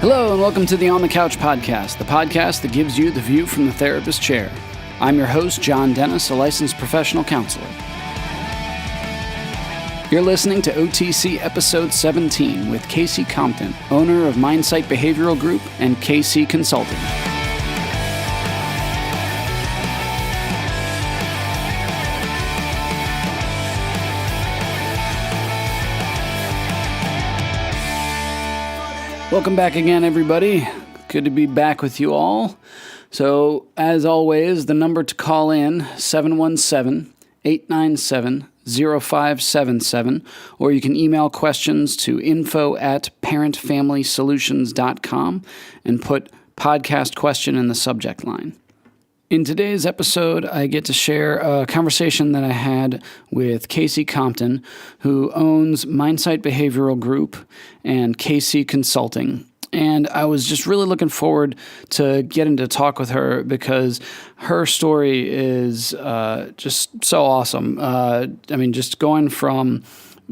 Hello and welcome to the On the Couch podcast, the podcast that gives you the view from the therapist chair. I'm your host, John Dennis, a licensed professional counselor. You're listening to OTC episode 17 with Kasey Compton, owner of Mindsight Behavioral Group and Kasey Consulting. Welcome back again, everybody. Good to be back with you all. So, as always, the number to call in, 717-897-0577, or you can email questions to info@parentfamilysolutions.com and put podcast question in the subject line. In today's episode, I get to share a conversation that I had with Kasey Compton, who owns Mindsight Behavioral Group and Kasey Consulting. And I was just really looking forward to getting to talk with her because her story is just so awesome. Just going from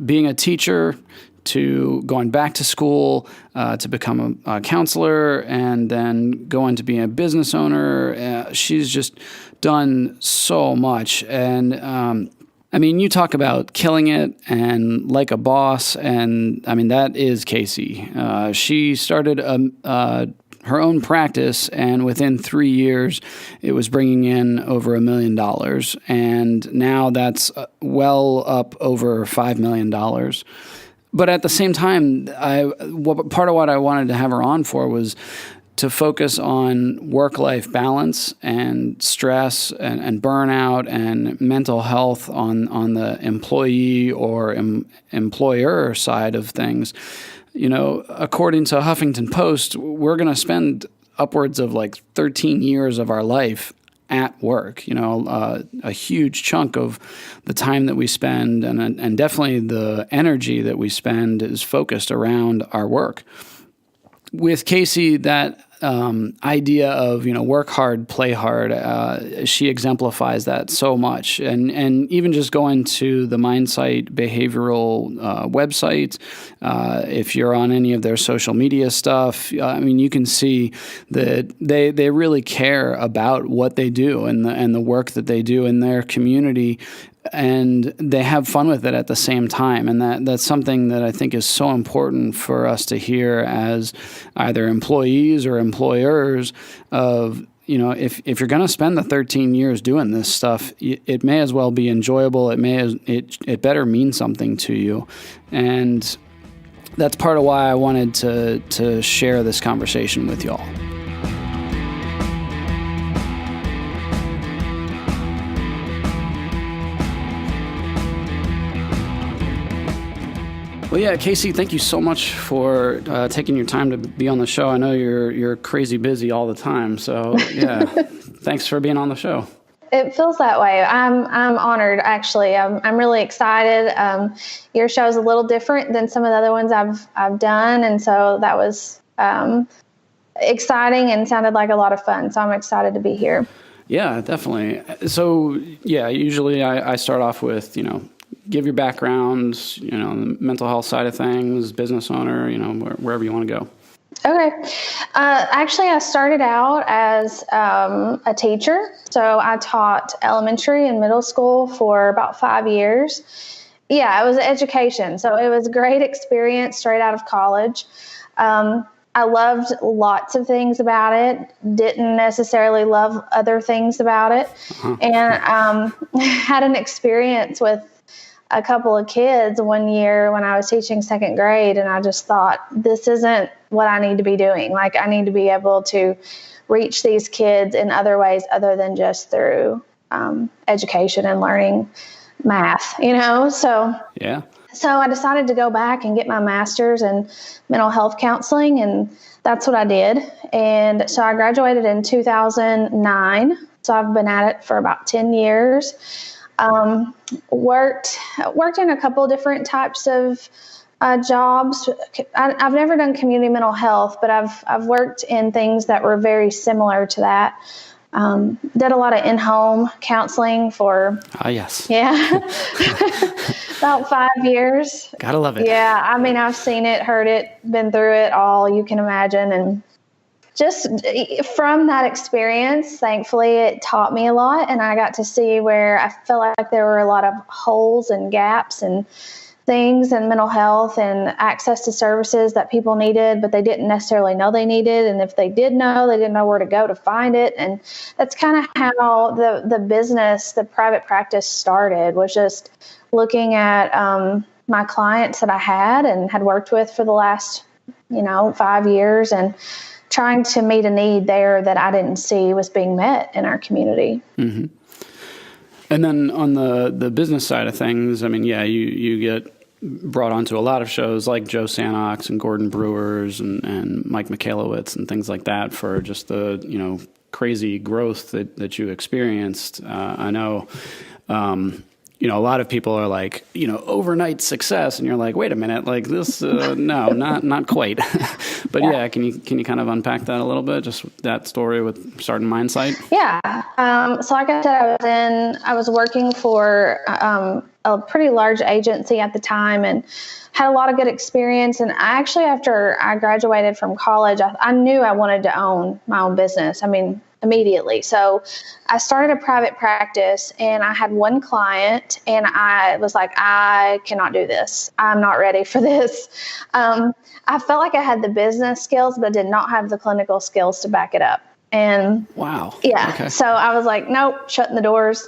being a teacher to going back to school to become a counselor and then going to be a business owner. She's just done so much. And you talk about killing it and like a boss, and that is Kasey. She started her own practice, and within 3 years, it was bringing in over $1 million. And now that's well up over $5 million. But at the same time, part of what I wanted to have her on for was to focus on work-life balance and stress and burnout and mental health on the employee or employer side of things. You know, according to Huffington Post, we're going to spend upwards of 13 years of our life at work. A huge chunk of the time that we spend and definitely the energy that we spend is focused around our work. With Kasey, that idea of, work hard, play hard, she exemplifies that so much. And even just going to the Mindsight Behavioral website, if you're on any of their social media stuff, you can see that they really care about what they do and the work that they do in their community. And they have fun with it at the same time. And that's something that I think is so important for us to hear as either employees or employers of, if you're going to spend the 13 years doing this stuff, it may as well be enjoyable. It better mean something to you. And that's part of why I wanted to share this conversation with y'all. Well, yeah, Kasey, thank you so much for taking your time to be on the show. I know you're crazy busy all the time, so yeah, thanks for being on the show. It feels that way. I'm honored, actually. I'm really excited. Your show is a little different than some of the other ones I've done, and so that was exciting and sounded like a lot of fun. So I'm excited to be here. Yeah, definitely. So yeah, usually I start off with give your background, the mental health side of things, business owner, wherever you want to go. Okay. Actually, I started out as a teacher. So I taught elementary and middle school for about 5 years. Yeah, it was education. So it was a great experience straight out of college. I loved lots of things about it, didn't necessarily love other things about it. Uh-huh. And had an experience with a couple of kids one year when I was teaching second grade, and I just thought, this isn't what I need to be doing. I need to be able to reach these kids in other ways other than just through education and learning math, So yeah. So I decided to go back and get my master's in mental health counseling, and that's what I did. And so I graduated in 2009. So I've been at it for about 10 years. Worked in a couple different types of jobs. I've never done community mental health, but I've worked in things that were very similar to that. Did a lot of in-home counseling for, yes. Yeah, about 5 years. Gotta love it. Yeah, I mean, I've seen it, heard it, been through it all you can imagine. And just from that experience, thankfully, it taught me a lot. And I got to see where I felt like there were a lot of holes and gaps and things in mental health and access to services that people needed, but they didn't necessarily know they needed. And if they did know, they didn't know where to go to find it. And that's kind of how the business, the private practice started, was just looking at my clients that I had and had worked with for the last, 5 years, and trying to meet a need there that I didn't see was being met in our community. Mm-hmm. And then on the business side of things, I mean, yeah, you get brought onto a lot of shows like Joe Sanox and Gordon Brewers and Mike Michalowicz and things like that for just the, crazy growth that you experienced. I know, a lot of people are like, overnight success, and you're like, wait a minute, like this, no, not quite. But yeah, can you kind of unpack that a little bit? Just that story with starting Mindsight? Yeah. So like I said, I was working for a pretty large agency at the time and had a lot of good experience. And after I graduated from college, I knew I wanted to own my own business. I mean, immediately. So I started a private practice, and I had one client, and I was like, I cannot do this. I'm not ready for this. I felt like I had the business skills, but did not have the clinical skills to back it up. And wow. Yeah. Okay. So I was like, nope, shutting the doors.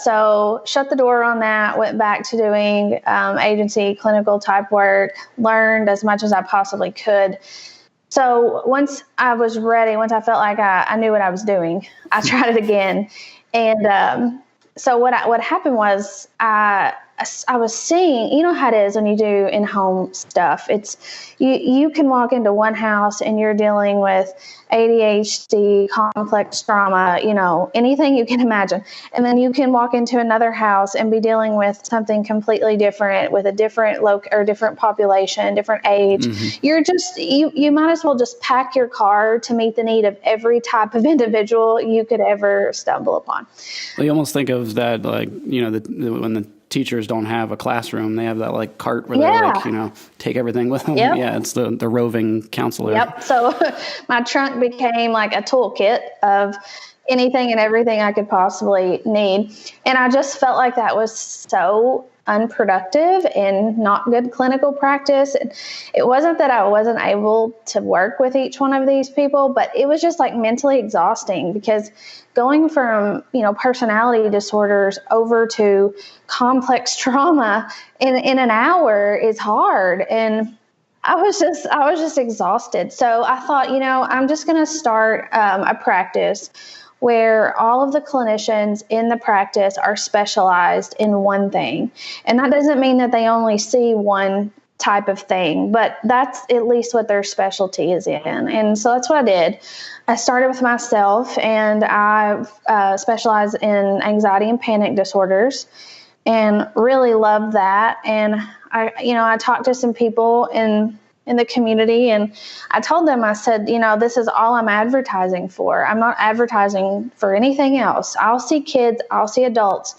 So shut the door on that, went back to doing agency clinical type work, learned as much as I possibly could. So once I was ready, once I felt like I knew what I was doing, I tried it again. And so what happened was I was seeing, how it is when you do in-home stuff. It's you can walk into one house and you're dealing with ADHD, complex trauma, anything you can imagine. And then you can walk into another house and be dealing with something completely different, with a different different population, different age. Mm-hmm. You're just, you might as well just pack your car to meet the need of every type of individual you could ever stumble upon. Well, you almost think of that, like, when the teachers don't have a classroom, they have that like cart where they take everything with them. Yep. Yeah, it's the roving counselor. Yep. So my trunk became like a toolkit of anything and everything I could possibly need. And I just felt like that was so unproductive and not good clinical practice. And it wasn't that I wasn't able to work with each one of these people, but it was just like mentally exhausting, because going from, personality disorders over to complex trauma in an hour is hard. And I was just exhausted. So I thought, I'm just going to start a practice where all of the clinicians in the practice are specialized in one thing. And that doesn't mean that they only see one type of thing, but that's at least what their specialty is in. And so that's what I did. I started with myself, and I specialize in anxiety and panic disorders, and really loved that. And I talked to some people in the community, and I told them, I said, this is all I'm advertising for. I'm not advertising for anything else. I'll see kids, I'll see adults,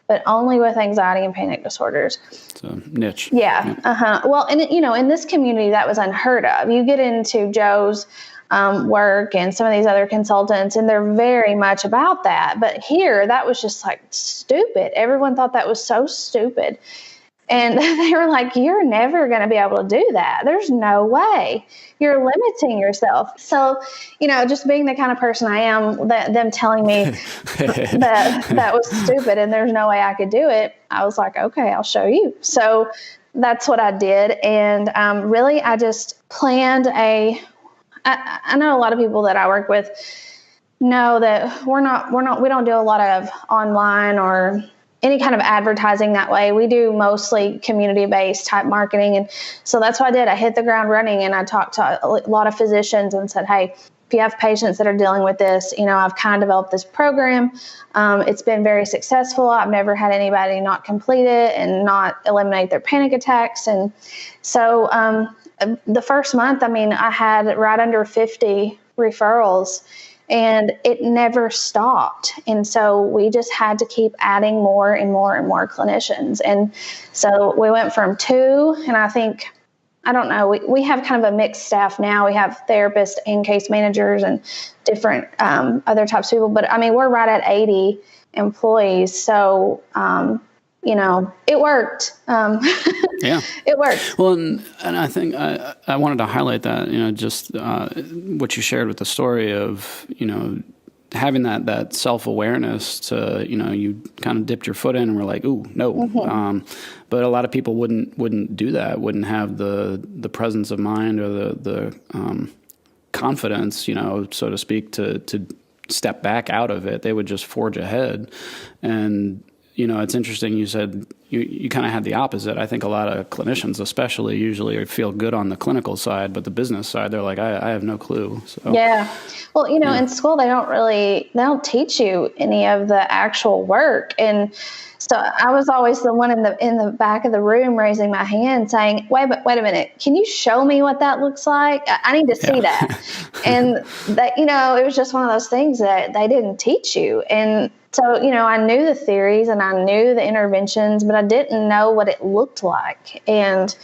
but only with anxiety and panic disorders. It's a niche. Yeah. Uh-huh. Well, and in this community, that was unheard of. You get into Joe's work and some of these other consultants, and they're very much about that. But here, that was just like stupid. Everyone thought that was so stupid. And they were like, you're never going to be able to do that. There's no way. You're limiting yourself. So, just being the kind of person I am, them telling me that was stupid and there's no way I could do it, I was like, okay, I'll show you. So that's what I did. And really, I just planned I know a lot of people that I work with know that we don't do a lot of online or any kind of advertising that way. We do mostly community-based type marketing. And so that's what I did. I hit the ground running, and I talked to a lot of physicians and said, hey, if you have patients that are dealing with this, I've kind of developed this program. It's been very successful. I've never had anybody not complete it and not eliminate their panic attacks. And so the first month, I had right under 50 referrals. and it never stopped. And so we just had to keep adding more and more and more clinicians. And so we went from 2, and I don't know, we have kind of a mixed staff now. We have therapists and case managers and different other types of people. But I mean, we're right at 80 employees. So, it worked. Yeah, it worked. Well, and I think I wanted to highlight that, just what you shared with the story of, having that self-awareness to, you kind of dipped your foot in and were like, ooh, no. Mm-hmm. But a lot of people wouldn't do that, wouldn't have the presence of mind or the confidence, so to speak, to step back out of it. They would just forge ahead. And, it's interesting. You said you kind of had the opposite. I think a lot of clinicians, especially, usually feel good on the clinical side, but the business side, they're like, I have no clue. So, yeah. Well, in school, they don't teach you any of the actual work. And so I was always the one in the back of the room raising my hand saying, wait a minute, can you show me what that looks like? I need to see that. And that, it was just one of those things that they didn't teach you. And so, I knew the theories and I knew the interventions, but I didn't know what it looked like. And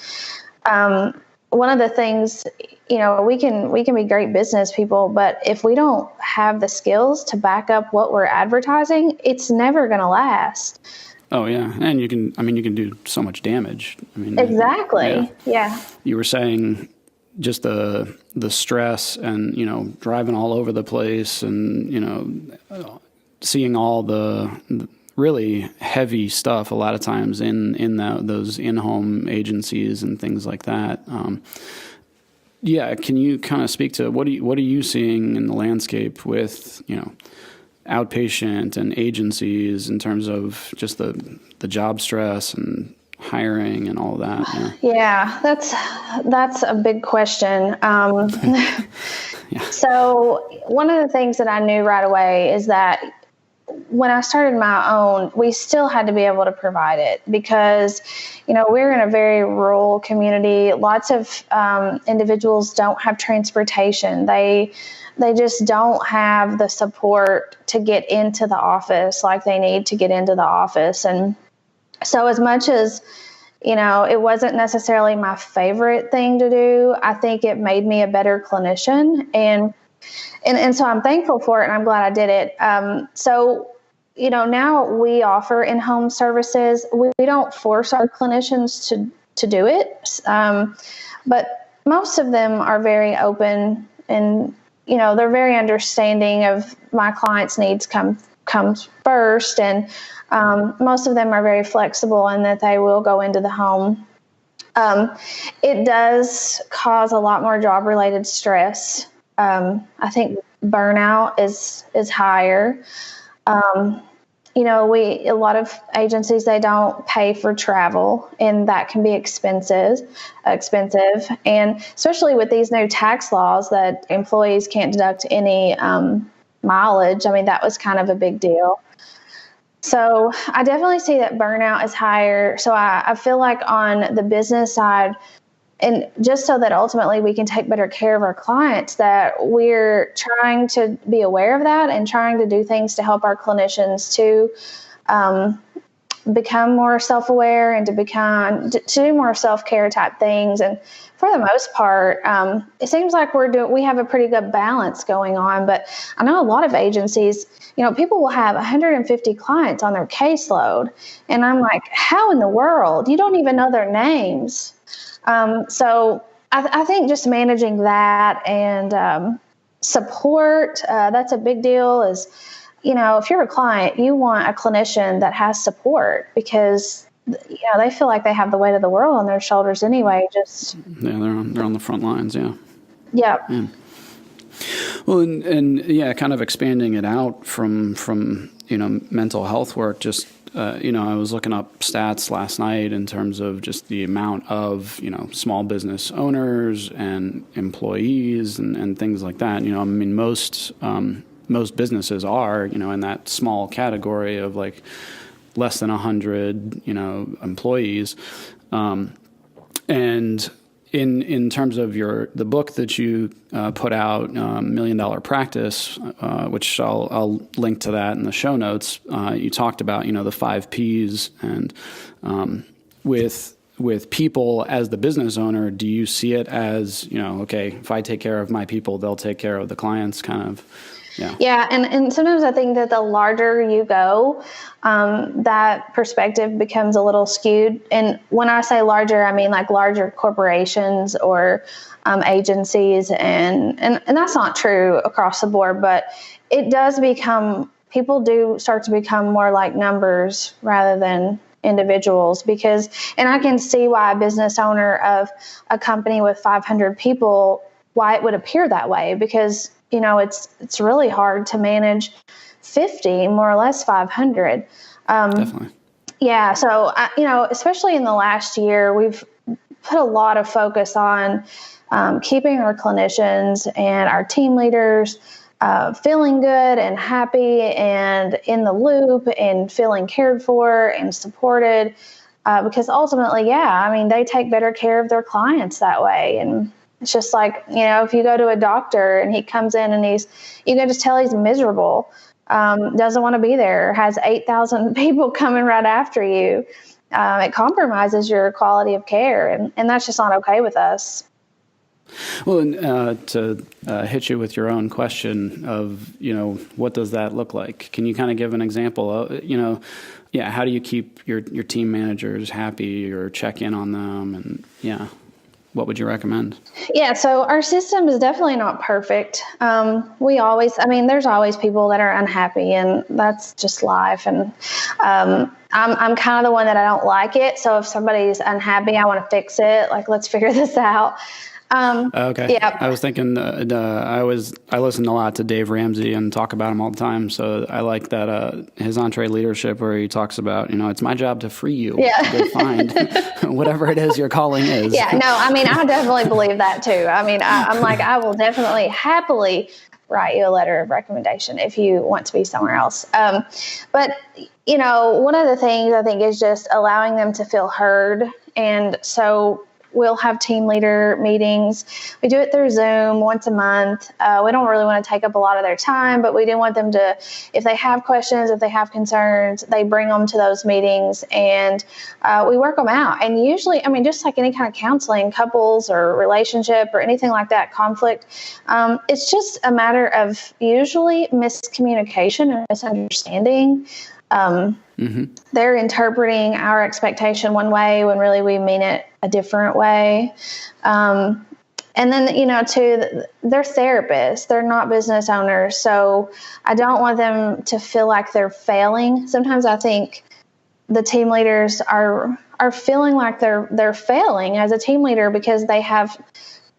one of the things, we can be great business people, but if we don't have the skills to back up what we're advertising, it's never going to last. Oh yeah, and you can do so much damage. Exactly. Yeah. You were saying just the stress and driving all over the place and seeing all the really heavy stuff a lot of times in those in-home agencies and things like that. Can you kind of speak to what are you seeing in the landscape with outpatient and agencies in terms of just the job stress and hiring and all that? Yeah, that's a big question. Yeah. So one of the things that I knew right away is that when I started my own, we still had to be able to provide it because, we're in a very rural community. Lots of individuals don't have transportation. They just don't have the support to get into the office like they need to get into the office. And so as much as, it wasn't necessarily my favorite thing to do, I think it made me a better clinician. And so I'm thankful for it, and I'm glad I did it. So, now we offer in-home services. We don't force our clinicians to do it, but most of them are very open, and they're very understanding of my clients' needs comes first, and most of them are very flexible in that they will go into the home. It does cause a lot more job-related stress. I think burnout is higher. A lot of agencies, they don't pay for travel, and that can be expensive. And especially with these new tax laws that employees can't deduct any mileage. That was kind of a big deal. So I definitely see that burnout is higher. So I feel like on the business side, and just so that ultimately we can take better care of our clients, that we're trying to be aware of that and trying to do things to help our clinicians to become more self-aware and to do more self-care type things. And for the most part, it seems like we have a pretty good balance going on. But I know a lot of agencies, people will have 150 clients on their caseload, and I'm like, how in the world? You don't even know their names. So I think just managing that and support, that's a big deal. Is, if you're a client, you want a clinician that has support because, they feel like they have the weight of the world on their shoulders anyway. They're on the front lines. Yeah. Yeah. Well, and kind of expanding it out from mental health work, just I was looking up stats last night in terms of just the amount of, small business owners and employees and things like that. Most businesses are, in that small category of like less than 100, employees. And in terms of the book that you put out, $1 Million Practice, which I'll link to that in the show notes. You talked about the 5 Ps, and with people as the business owner, do you see it as okay, if I take care of my people, they'll take care of the clients, kind of? Yeah. And sometimes I think that the larger you go, that perspective becomes a little skewed. And when I say larger, I mean like larger corporations or agencies. And that's not true across the board, but it does people do start to become more like numbers rather than individuals, and I can see why a business owner of a company with 500 people, why it would appear that way, because it's really hard to manage 50, more or less 500. Definitely. Yeah. So, especially in the last year, we've put a lot of focus on keeping our clinicians and our team leaders feeling good and happy and in the loop and feeling cared for and supported, because ultimately, they take better care of their clients that way. And it's just like, if you go to a doctor and he comes in and you can just tell he's miserable, doesn't want to be there, has 8,000 people coming right after you. It compromises your quality of care. And that's just not okay with us. Well, and to hit you with your own question of, what does that look like? Can you kind of give an example of, how do you keep your team managers happy or check in on them? And what would you recommend? Yeah, so our system is definitely not perfect. There's always people that are unhappy, and that's just life. And I'm kind of the one that I don't like it. So if somebody's unhappy, I want to fix it. Like, let's figure this out. Okay. Yeah. I was thinking, I listen a lot to Dave Ramsey and talk about him all the time. So I like that, his Entree Leadership, where he talks about, it's my job to free you to go find whatever it is your calling is. Yeah, no, I definitely believe that too. I'm like, I will definitely happily write you a letter of recommendation if you want to be somewhere else. But one of the things I think is just allowing them to feel heard. And so we'll have team leader meetings. We do it through Zoom once a month. We don't really want to take up a lot of their time, but we do want them to, if they have questions, if they have concerns, they bring them to those meetings, and we work them out. And usually, just like any kind of counseling, couples or relationship or anything like that, conflict, it's just a matter of usually miscommunication or misunderstanding. They're interpreting our expectation one way when really we mean it a different way. And then, too, they're therapists. They're not business owners. So I don't want them to feel like they're failing. Sometimes I think the team leaders are feeling like they're failing as a team leader because they have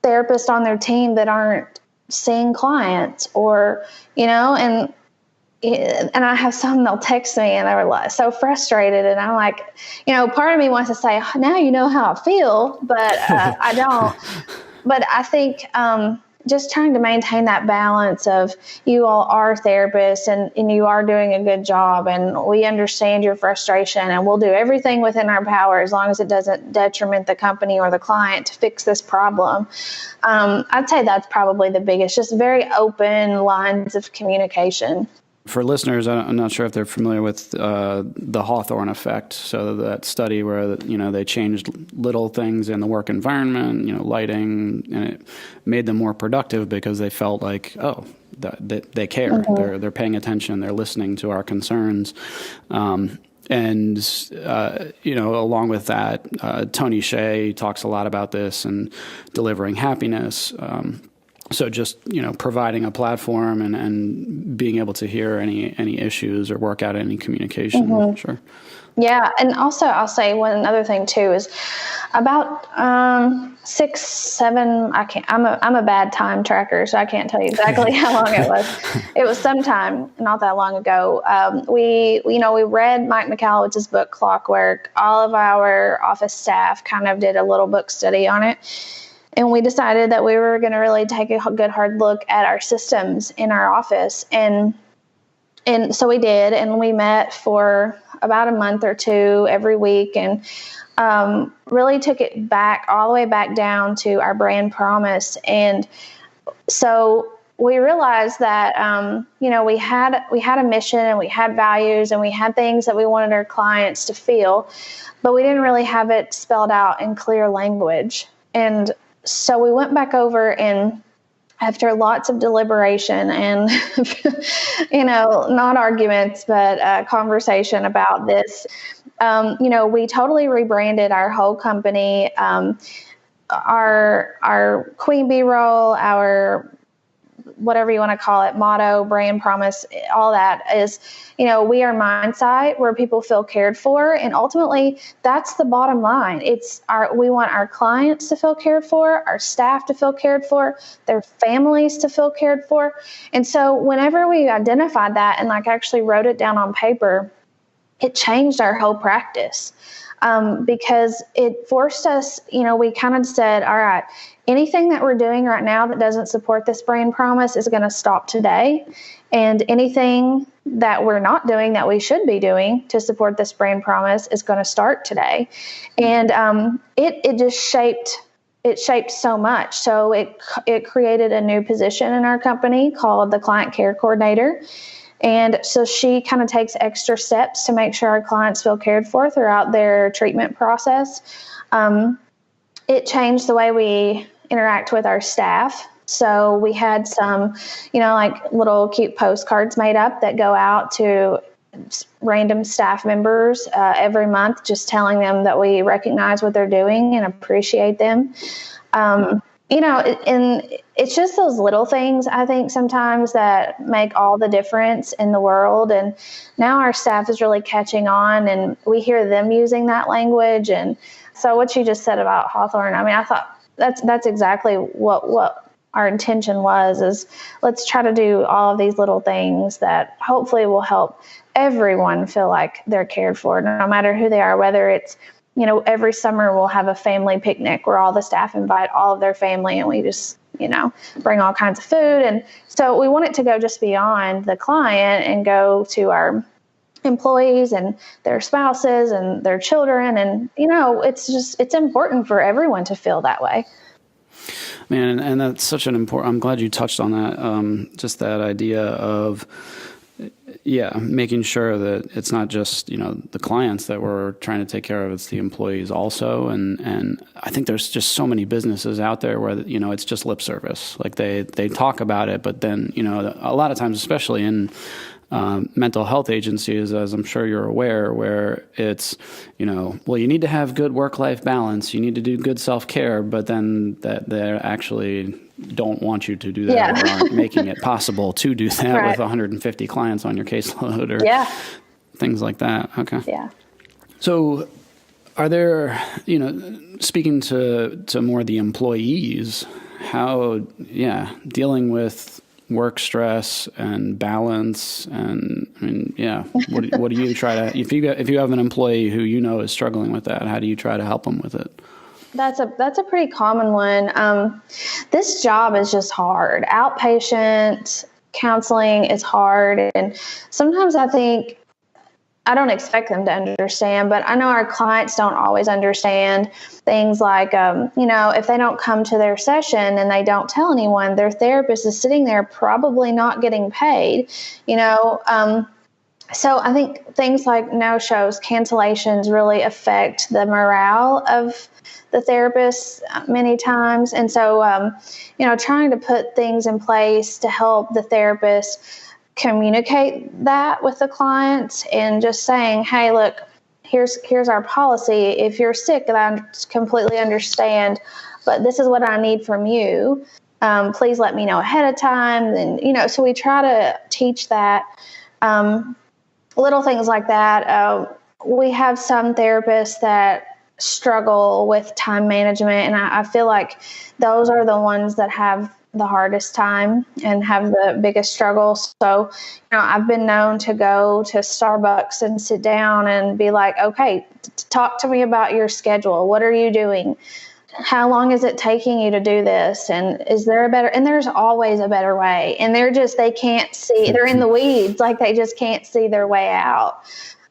therapists on their team that aren't seeing clients, or, and I have some, they'll text me and they're like so frustrated. And I'm like, part of me wants to say, now you know how I feel, but I don't. But I think just trying to maintain that balance of, you all are therapists and you are doing a good job, and we understand your frustration, and we'll do everything within our power as long as it doesn't detriment the company or the client to fix this problem. I'd say that's probably the biggest, just very open lines of communication. For listeners, I'm not sure if they're familiar with the Hawthorne effect. So that study where they changed little things in the work environment, lighting, and it made them more productive because they felt like, they care. Mm-hmm. They're paying attention. They're listening to our concerns. And along with that, Tony Hsieh talks a lot about this and delivering happiness. So just, providing a platform and being able to hear any issues or work out any communication. Mm-hmm. Sure. Yeah. And also I'll say one other thing too is about 6, 7, I'm a bad time tracker, so I can't tell you exactly how long it was. It was sometime not that long ago. We read Mike Michalowicz's book, Clockwork. All of our office staff kind of did a little book study on it. And we decided that we were going to really take a good hard look at our systems in our office. And so we did, and we met for about a month or two every week, and really took it back all the way back down to our brand promise. And so we realized that, we had a mission, and we had values, and we had things that we wanted our clients to feel, but we didn't really have it spelled out in clear language. And so we went back over, and after lots of deliberation and, not arguments, but conversation about this, we totally rebranded our whole company. Our Queen Bee role, our whatever you want to call it, motto, brand promise, all that is, we are Mindsight, where people feel cared for. And ultimately, that's the bottom line. We want our clients to feel cared for, our staff to feel cared for, their families to feel cared for. And so whenever we identified that and actually wrote it down on paper, it changed our whole practice. Because it forced us, we kind of said, all right, anything that we're doing right now that doesn't support this brand promise is going to stop today. And anything that we're not doing that we should be doing to support this brand promise is going to start today. And it just shaped so much. So it created a new position in our company called the Client Care Coordinator. And so she kind of takes extra steps to make sure our clients feel cared for throughout their treatment process. It changed the way we interact with our staff. So we had some, little cute postcards made up that go out to random staff members every month, just telling them that we recognize what they're doing and appreciate them. And it's just those little things, I think, sometimes that make all the difference in the world. And now our staff is really catching on, and we hear them using that language. And so what you just said about Hawthorne, I thought that's exactly what our intention was, is let's try to do all of these little things that hopefully will help everyone feel like they're cared for, no matter who they are, whether it's, every summer we'll have a family picnic where all the staff invite all of their family, and we just, bring all kinds of food. And so we want it to go just beyond the client and go to our employees and their spouses and their children. And, it's important for everyone to feel that way. Man, and that's such an important, I'm glad you touched on that. Just that idea of, making sure that it's not just, the clients that we're trying to take care of, it's the employees also. And I think there's just so many businesses out there where, it's just lip service. Like they talk about it, but then, a lot of times, especially in mental health agencies, as I'm sure you're aware, where it's, well, you need to have good work-life balance, you need to do good self-care, but then that they're actually don't want you to do that, or aren't making it possible to do that right. With 150 clients on your caseload or things like that. Okay. Yeah. So are there, speaking to more the employees, how, dealing with work stress and balance, and what do you try to, if you have an employee who is struggling with that, how do you try to help them with it? That's a pretty common one. This job is just hard. Outpatient counseling is hard, and sometimes I think I don't expect them to understand, but I know our clients don't always understand things like, if they don't come to their session and they don't tell anyone, their therapist is sitting there probably not getting paid, So I think things like no-shows, cancellations really affect the morale of the therapist many times. And so, trying to put things in place to help the therapist communicate that with the clients, and just saying, hey, look, here's our policy. If you're sick, and I completely understand, but this is what I need from you. Please let me know ahead of time. And, so we try to teach that, little things like that. We have some therapists that struggle with time management, and I feel like those are the ones that have the hardest time and have the biggest struggle. So, I've been known to go to Starbucks and sit down and be like, okay, talk to me about your schedule. What are you doing? How long is it taking you to do this? And is there a better, and there's always a better way. And they can't see, they're in the weeds, like they just can't see their way out.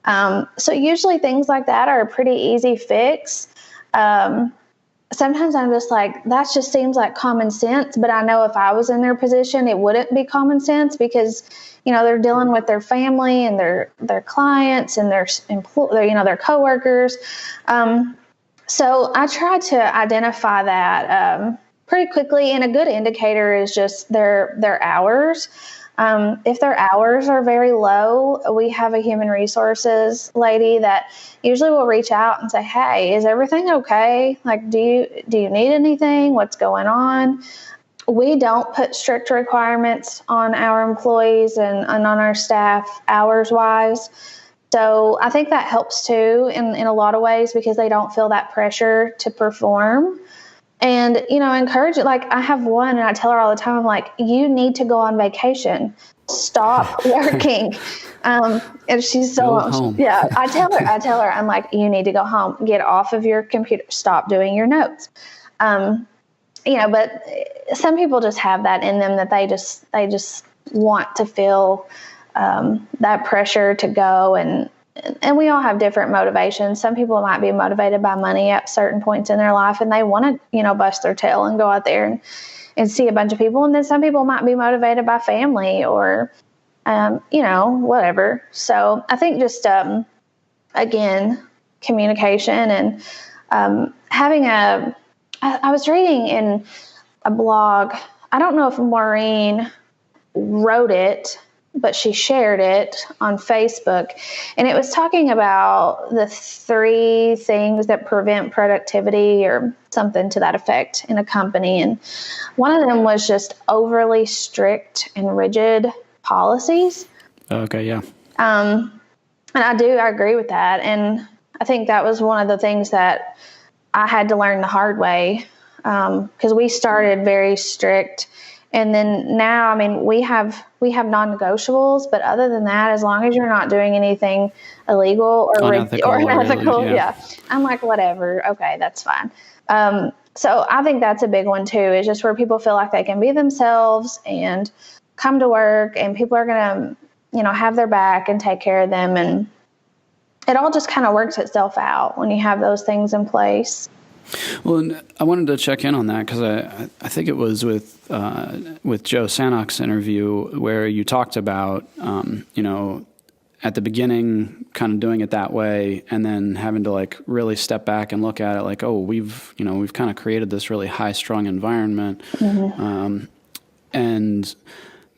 So usually things like that are a pretty easy fix. Sometimes I'm just like, that just seems like common sense, but I know if I was in their position, it wouldn't be common sense because, they're dealing with their family and their clients and their coworkers. So I try to identify that pretty quickly, and a good indicator is just their hours. If their hours are very low, we have a human resources lady that usually will reach out and say, "Hey, is everything okay? Like, do you need anything? What's going on?" We don't put strict requirements on our employees and on our staff hours wise. So I think that helps too in a lot of ways because they don't feel that pressure to perform. And, encourage it. Like, I have one and I tell her all the time, I'm like, you need to go on vacation. Stop working. And she's Go home. Yeah, I tell her, I'm like, you need to go home, get off of your computer, stop doing your notes. But some people just have that in them that they just want to feel that pressure to go, and we all have different motivations. Some people might be motivated by money at certain points in their life, and they want to, bust their tail and go out there and see a bunch of people. And then some people might be motivated by family or, whatever. So I think just, again, communication and having I was reading in a blog, I don't know if Maureen wrote it, but she shared it on Facebook, and it was talking about the 3 things that prevent productivity or something to that effect in a company. And one of them was just overly strict and rigid policies. Okay, yeah. And I agree with that. And I think that was one of the things that I had to learn the hard way, because we started very strict. And then now, we have non-negotiables, but other than that, as long as you're not doing anything illegal or unethical, yeah, I'm like, whatever. Okay, that's fine. So I think that's a big one too, is just where people feel like they can be themselves and come to work and people are going to, have their back and take care of them. And it all just kind of works itself out when you have those things in place. Well, I wanted to check in on that because I think it was with Joe Sanok's interview where you talked about, at the beginning kind of doing it that way and then having to like really step back and look at it like, oh, we've kind of created this really high strung environment. Mm-hmm. And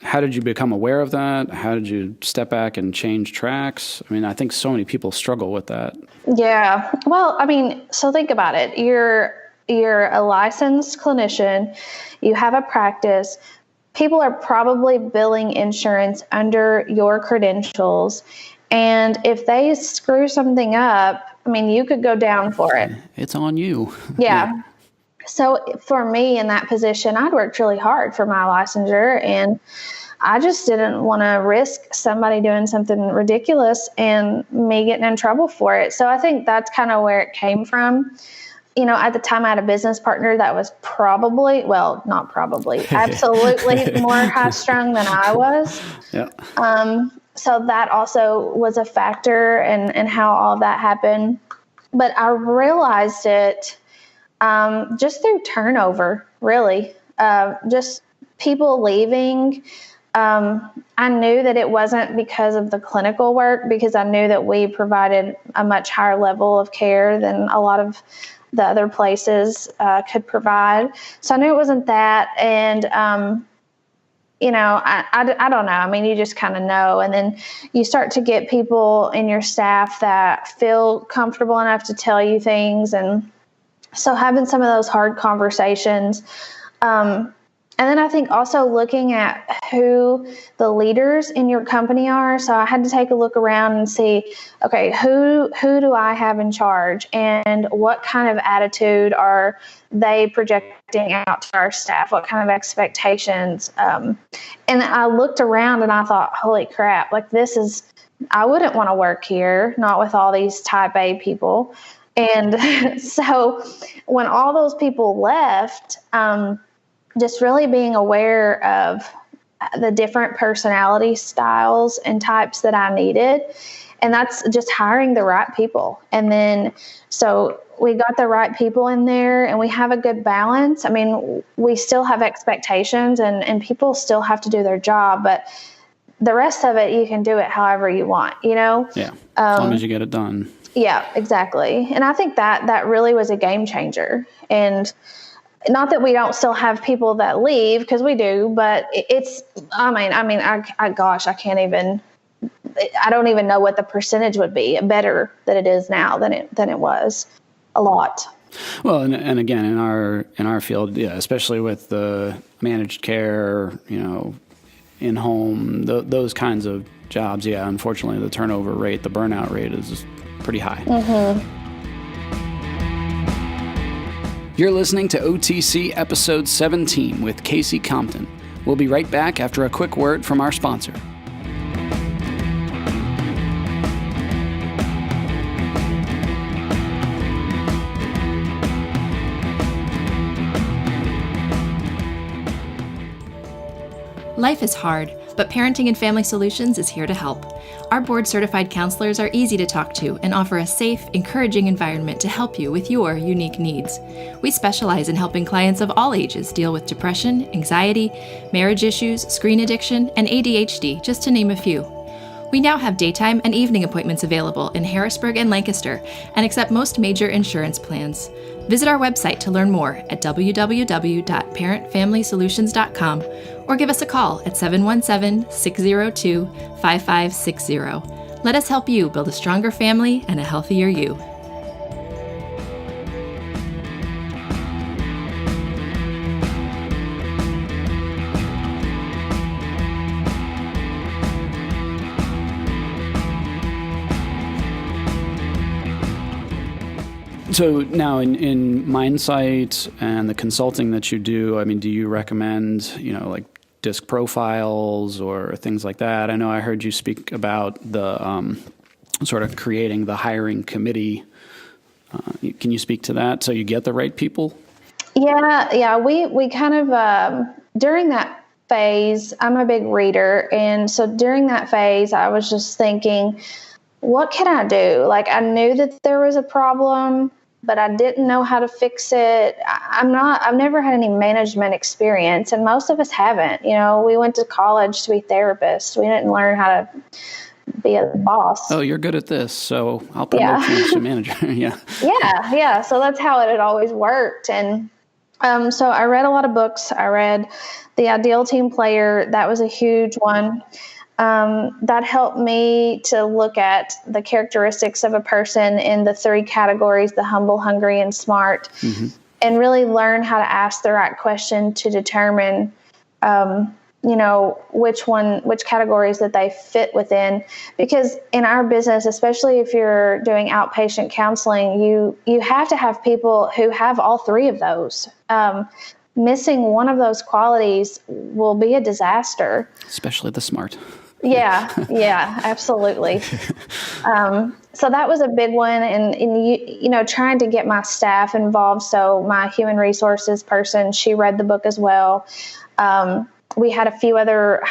how did you become aware of that? How did you step back and change tracks? I think so many people struggle with that. Yeah. Well, so think about it. You're a licensed clinician. You have a practice. People are probably billing insurance under your credentials. And if they screw something up, you could go down for it. It's on you. Yeah. So for me in that position, I'd worked really hard for my licensure, and I just didn't want to risk somebody doing something ridiculous and me getting in trouble for it. So I think that's kind of where it came from. At the time I had a business partner that was absolutely more high strung than I was. Yeah. So that also was a factor in how all that happened. But I realized it just through turnover, really. Just people leaving. I knew that it wasn't because of the clinical work, because I knew that we provided a much higher level of care than a lot of the other places could provide. So I knew it wasn't that. And, I don't know. You just kind of know. And then you start to get people in your staff that feel comfortable enough to tell you things. And so having some of those hard conversations, and then I think also looking at who the leaders in your company are. So I had to take a look around and see, okay, who do I have in charge and what kind of attitude are they projecting out to our staff? What kind of expectations? And I looked around and I thought, holy crap, like I wouldn't want to work here, not with all these type A people. And so when all those people left, just really being aware of the different personality styles and types that I needed. And that's just hiring the right people. And then, so we got the right people in there and we have a good balance. I mean, we still have expectations and people still have to do their job, but the rest of it, you can do it however you want, you know? Yeah. As long as you get it done. Yeah, exactly. And I think that really was a game changer. And not that we don't still have people that leave, because we do, but gosh, I don't even know what the percentage would be better that it is now than it was. A lot. Well, and again, in our field, yeah, especially with the managed care, in home, those kinds of jobs, yeah, unfortunately, the turnover rate, the burnout rate is pretty high. Mm-hmm. You're listening to OTC episode 17 with Kasey Compton. We'll be right back after a quick word from our sponsor. Life is hard, but Parenting and Family Solutions is here to help. Our board-certified counselors are easy to talk to and offer a safe, encouraging environment to help you with your unique needs. We specialize in helping clients of all ages deal with depression, anxiety, marriage issues, screen addiction, and ADHD, just to name a few. We now have daytime and evening appointments available in Harrisburg and Lancaster and accept most major insurance plans. Visit our website to learn more at www.parentfamilysolutions.com or give us a call at 717-602-5560. Let us help you build a stronger family and a healthier you. So now in Mindsight and the consulting that you do, I mean, do you recommend, like disc profiles or things like that? I know I heard you speak about the sort of creating the hiring committee. Can you speak to that so you get the right people? Yeah. We kind of, during that phase, I'm a big reader. And so during that phase, I was just thinking, what can I do? Like, I knew that there was a problem, but I didn't know how to fix it. I've never had any management experience, and most of us haven't. We went to college to be therapists. We didn't learn how to be a boss. Oh, you're good at this, so I'll promote you to manager. Yeah. Yeah. So that's how it had always worked. And so I read a lot of books. I read The Ideal Team Player. That was a huge one. That helped me to look at the characteristics of a person in the 3 categories, the humble, hungry, and smart, and really learn how to ask the right question to determine, which categories that they fit within. Because in our business, especially if you're doing outpatient counseling, you have to have people who have all 3 of those. Missing one of those qualities will be a disaster. Especially the smart. Yeah, absolutely. So that was a big one. And trying to get my staff involved. So my human resources person, she read the book as well. We had a few other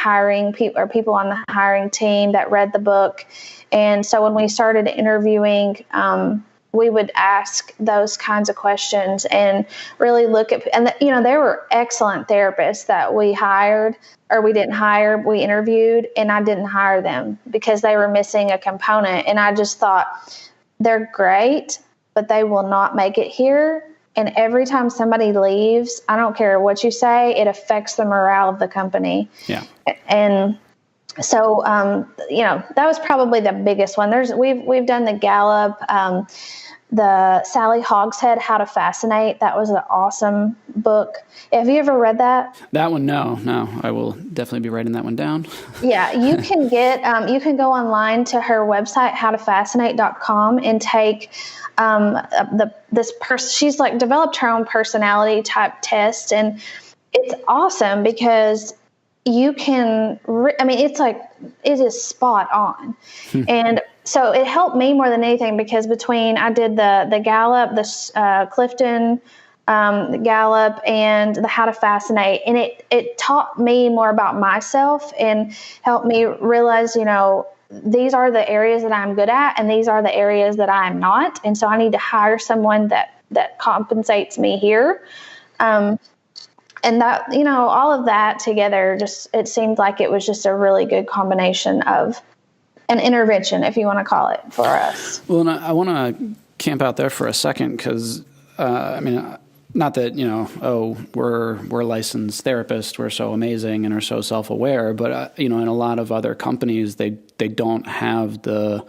people on the hiring team that read the book. And so when we started interviewing, we would ask those kinds of questions and really look at, and there were excellent therapists that we hired, or we didn't hire, we interviewed, and I didn't hire them because they were missing a component. And I just thought, they're great, but they will not make it here. And every time somebody leaves, I don't care what you say, it affects the morale of the company. Yeah. And so, that was probably the biggest one. We've done the Gallup, the Sally Hogshead, How to Fascinate. That was an awesome book. Have you ever read that? That one, no. I will definitely be writing that one down. Yeah, you can you can go online to her website, howtofascinate.com, and take this person. She's like developed her own personality type test, and it's awesome because you can. It is spot on, and so it helped me more than anything because I did the Gallup, the Clifton, the Gallup, and the How to Fascinate, and it taught me more about myself and helped me realize, these are the areas that I'm good at, and these are the areas that I'm not. And so I need to hire someone that compensates me here. And that, all of that together, it seemed like it was just a really good combination of an intervention, if you want to call it, for us. Well, and I want to camp out there for a second because, not that, we're licensed therapists, we're so amazing and are so self-aware, but, in a lot of other companies, they don't have the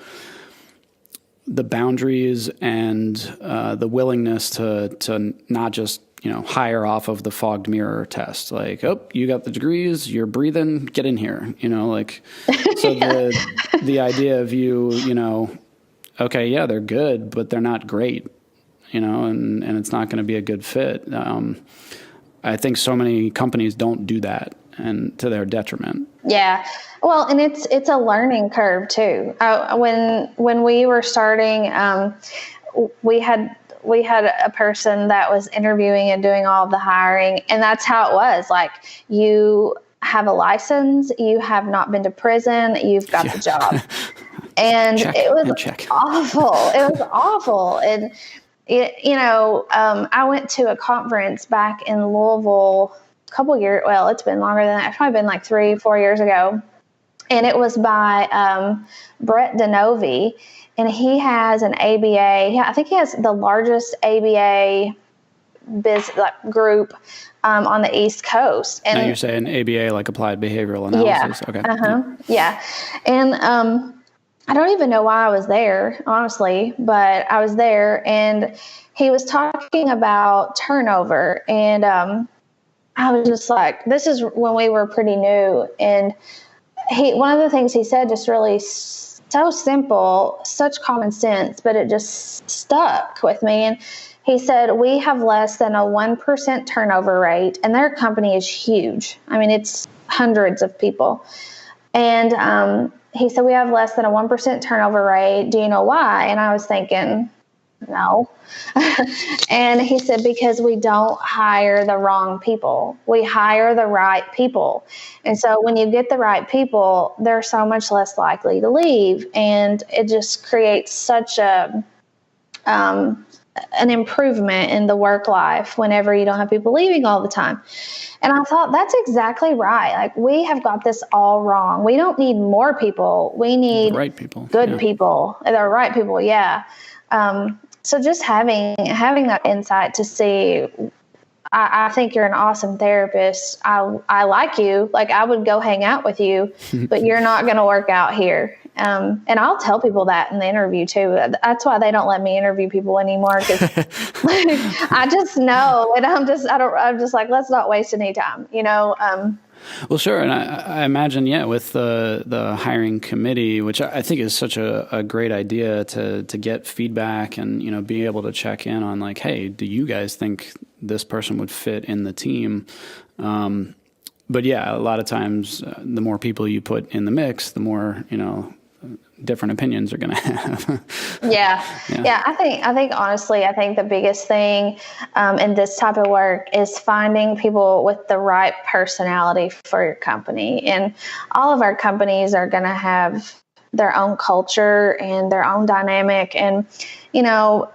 boundaries and the willingness to not just, hire off of the fogged mirror test. Like, oh, you got the degrees, you're breathing, get in here, so yeah. the idea of you, okay, yeah, they're good, but they're not great, and it's not going to be a good fit. I think so many companies don't do that, and to their detriment. Yeah. Well, and it's a learning curve too. When we were starting, we had a person that was interviewing and doing all of the hiring, and that's how it was. Like, you have a license, you have not been to prison, you've got the job. And it was awful. It was awful. And I went to a conference back in Louisville a couple years. Well, it's been longer than that. It's probably been like 3-4 years ago. And it was by Brett DeNovi. And he has an ABA. I think he has the largest ABA group on the East Coast. And now you're saying ABA, like applied behavioral analysis. Yeah. Okay. Yeah. And I don't even know why I was there, honestly, but I was there, and he was talking about turnover. And I was just like, this is when we were pretty new. And one of the things he said, just really so simple, such common sense, but it just stuck with me. And he said, we have less than a 1% turnover rate, and their company is huge. I mean, it's hundreds of people. And he said, we have less than a 1% turnover rate. Do you know why? And I was thinking, no. And he said, because we don't hire the wrong people. We hire the right people. And so when you get the right people, they're so much less likely to leave. And it just creates such an improvement in the work life whenever you don't have people leaving all the time. And I thought, that's exactly right. Like, we have got this all wrong. We don't need more people. We need the right people. Good people. The right people. Yeah. So just having that insight to see, I think you're an awesome therapist. I like you. Like, I would go hang out with you, but you're not going to work out here. And I'll tell people that in the interview too. That's why they don't let me interview people anymore, because I just know, and I'm just like, let's not waste any time, Well, sure. And I imagine, with the hiring committee, which I think is such a great idea to get feedback and, be able to check in on, like, hey, do you guys think this person would fit in the team? But yeah, a lot of times the more people you put in the mix, the more, different opinions are going to have. Yeah. I think honestly, the biggest thing in this type of work is finding people with the right personality for your company. And all of our companies are going to have their own culture and their own dynamic. And,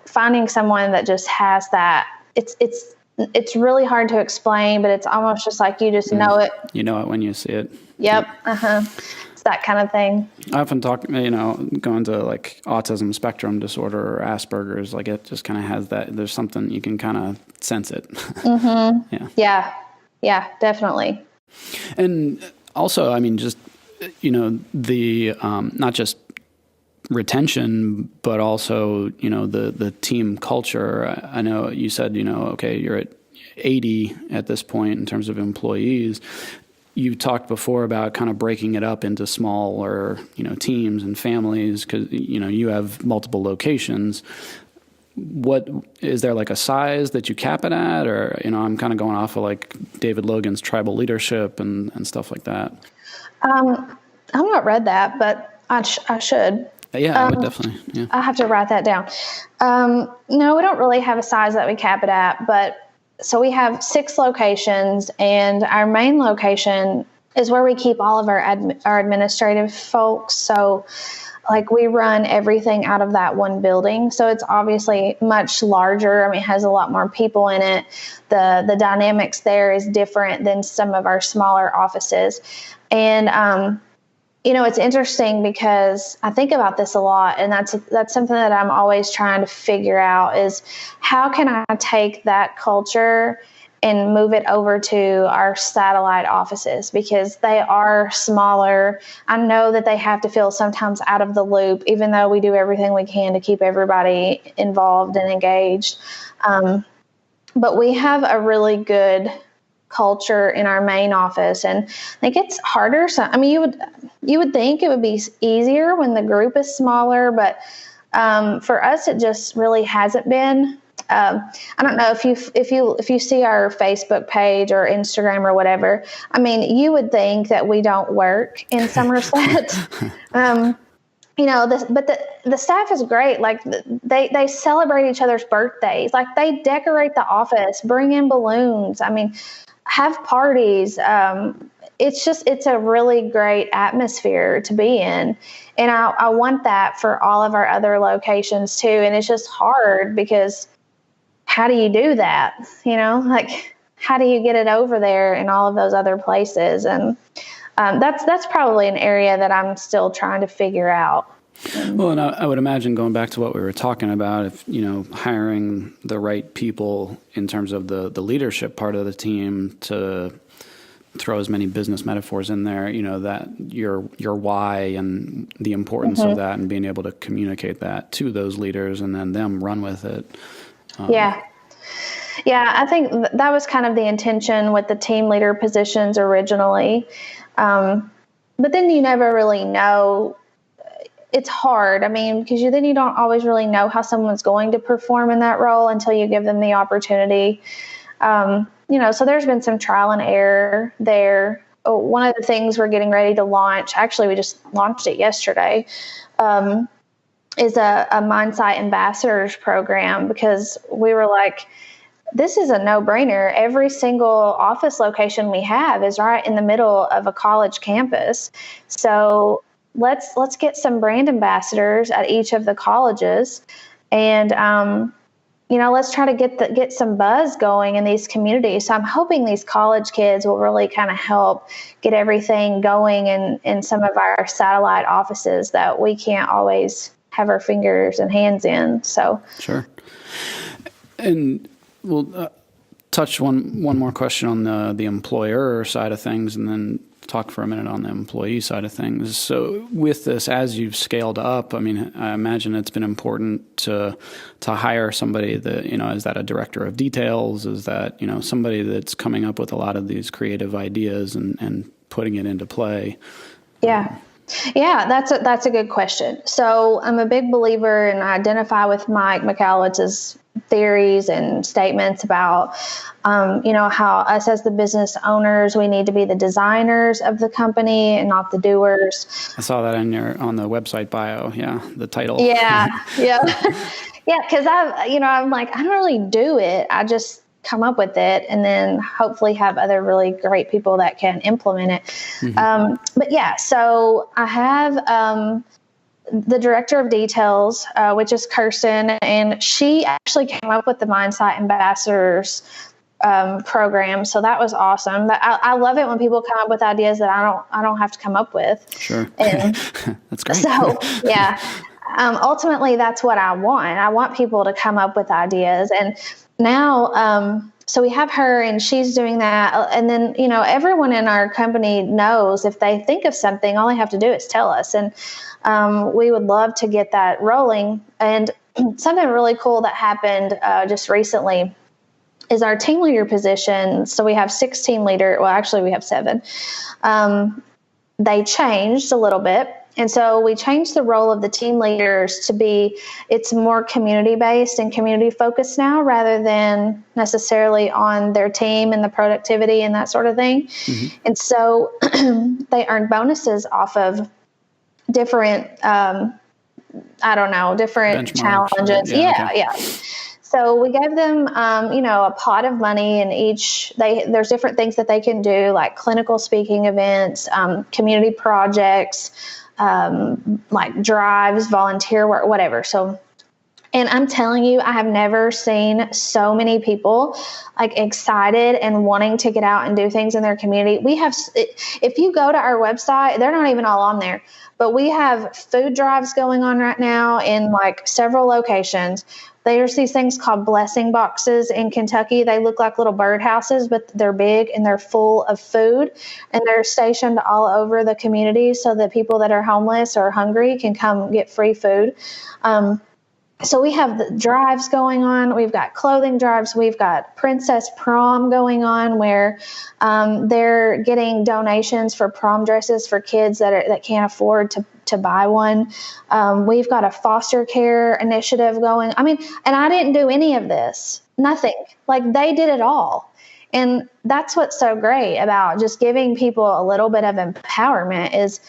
finding someone that just has that, it's really hard to explain, but it's almost just like you just know it. You know it when you see it. Yep. It's that kind of thing. I often talk, going to like autism spectrum disorder or Asperger's, like it just kind of has that, there's something you can kind of sense it. Mm-hmm. Yeah, definitely. And also, just, the, not just retention, but also, the team culture. I know you said, okay, you're at 80 at this point in terms of employees. You talked before about kind of breaking it up into smaller, teams and families because, you have multiple locations. What is there like a size that you cap it at? Or, I'm kind of going off of like David Logan's tribal leadership and stuff like that. I've not read that, but I should. Yeah, I would definitely. Yeah. I have to write that down. No, we don't really have a size that we cap it at, but so we have 6 locations, and our main location is where we keep all of our administrative folks. So like we run everything out of that one building. So it's obviously much larger. I mean, it has a lot more people in it. The dynamics there is different than some of our smaller offices. And, it's interesting because I think about this a lot, and that's something that I'm always trying to figure out is how can I take that culture and move it over to our satellite offices, because they are smaller. I know that they have to feel sometimes out of the loop, even though we do everything we can to keep everybody involved and engaged. But we have a really good culture in our main office, and I think it's harder. So, I mean, you would think it would be easier when the group is smaller, but for us, it just really hasn't been. I don't know if you see our Facebook page or Instagram or whatever. I mean, you would think that we don't work in some respects. But the staff is great. Like they celebrate each other's birthdays. Like they decorate the office, bring in balloons. I mean, have parties. It's a really great atmosphere to be in. And I want that for all of our other locations too. And it's just hard because how do you do that? Like how do you get it over there in all of those other places? And that's probably an area that I'm still trying to figure out. Well, and I would imagine going back to what we were talking about, if, hiring the right people in terms of the leadership part of the team, to throw as many business metaphors in there, that your why and the importance of that, and being able to communicate that to those leaders and then them run with it. Yeah, I think that was kind of the intention with the team leader positions originally. But then you never really know. It's hard. I mean, because you don't always really know how someone's going to perform in that role until you give them the opportunity. So there's been some trial and error there. One of the things we're getting ready to launch, actually we just launched it yesterday, is a Mindsight Ambassadors program, because we were like, this is a no-brainer. Every single office location we have is right in the middle of a college campus. So let's get some brand ambassadors at each of the colleges, and let's try to get some buzz going in these communities. So I'm hoping these college kids will really kind of help get everything going in some of our satellite offices that we can't always have our fingers and hands in. So sure. And we'll touch one more question on the employer side of things, and then talk for a minute on the employee side of things. So with this, as you've scaled up, I mean, I imagine it's been important to hire somebody that, is that a director of details? Is that, somebody that's coming up with a lot of these creative ideas and putting it into play? Yeah. Yeah, that's a good question. So I'm a big believer, and I identify with Mike Michalowicz's theories and statements about, how us as the business owners, we need to be the designers of the company and not the doers. I saw that on the website bio. Yeah, the title. Yeah. Because I'm like, I don't really do it. I just come up with it, and then hopefully have other really great people that can implement it. Mm-hmm. But yeah, so I have the director of details, which is Kirsten, and she actually came up with the Mindsight Ambassadors program. So that was awesome. I love it when people come up with ideas that I don't have to come up with. Sure. And that's great. So yeah, ultimately that's what I want. I want people to come up with ideas. And now, so we have her, and she's doing that. And then, everyone in our company knows if they think of something, all they have to do is tell us. And we would love to get that rolling. And something really cool that happened just recently is our team leader position. So we have 6 team leaders. Well, actually we have 7. They changed a little bit. And so we changed the role of the team leaders to be, it's more community-based and community-focused now, rather than necessarily on their team and the productivity and that sort of thing. Mm-hmm. And so they earn bonuses off of different, different challenges. Yeah. So we gave them, a pot of money, and there's different things that they can do, like clinical speaking events, community projects, like drives, volunteer work, whatever. So, and I'm telling you, I have never seen so many people like excited and wanting to get out and do things in their community. If you go to our website, they're not even all on there, but we have food drives going on right now in like several locations. There's these things called blessing boxes in Kentucky. They look like little birdhouses, but they're big and they're full of food, and they're stationed all over the community so that people that are homeless or hungry can come get free food. So we have the drives going on. We've got clothing drives. We've got Princess Prom going on, where they're getting donations for prom dresses for kids that can't afford to buy one. We've got a foster care initiative going. And I didn't do any of this. Nothing. Like, they did it all. And that's what's so great about just giving people a little bit of empowerment is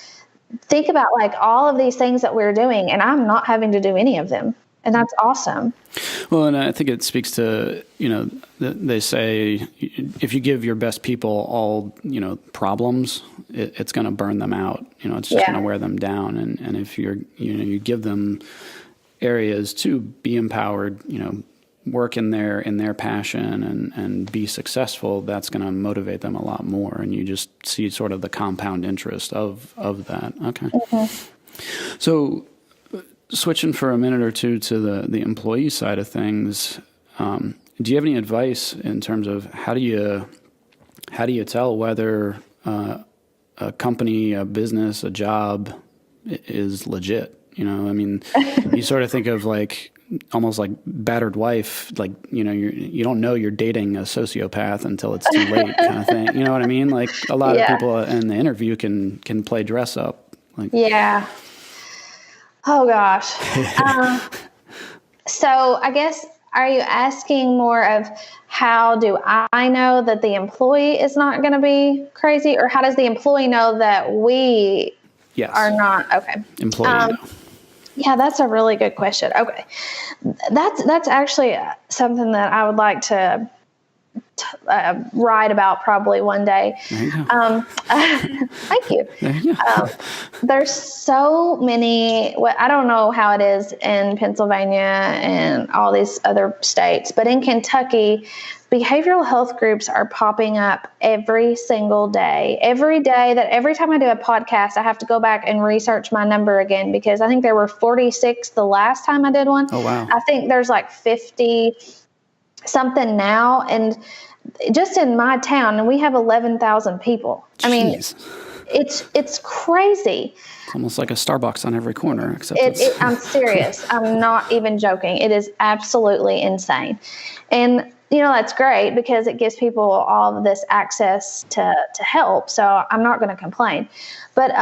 think about like all of these things that we're doing, and I'm not having to do any of them. And that's awesome. Well, and I think it speaks to, they say if you give your best people all, problems, it's going to burn them out. It's just going to wear them down. And if you give them areas to be empowered, work in their passion and be successful, that's going to motivate them a lot more. And you just see sort of the compound interest of that. Okay. Mm-hmm. So, switching for a minute or two to the employee side of things, do you have any advice in terms of how do you tell whether a company, a business, a job is legit? You sort of think of like almost like battered wife, like you don't know you're dating a sociopath until it's too late, kind of thing. You know what I mean? Like a lot of people in the interview can play dress up. Like, yeah. Oh, gosh. So I guess, are you asking more of how do I know that the employee is not going to be crazy, or how does the employee know that we are not? Okay. Employee. Yeah, that's a really good question. Okay. That's actually something that I would like to write about probably one day. Thank you. There's so many, I don't know how it is in Pennsylvania and all these other states, but in Kentucky, behavioral health groups are popping up every single day. Every time I do a podcast, I have to go back and research my number again, because I think there were 46 the last time I did one. Oh, wow. I think there's like 50 something now, and just in my town, and we have 11,000 people. Jeez. It's crazy. It's almost like a Starbucks on every corner. Except I'm serious. I'm not even joking. It is absolutely insane. And that's great because it gives people all of this access to help. So I'm not going to complain. But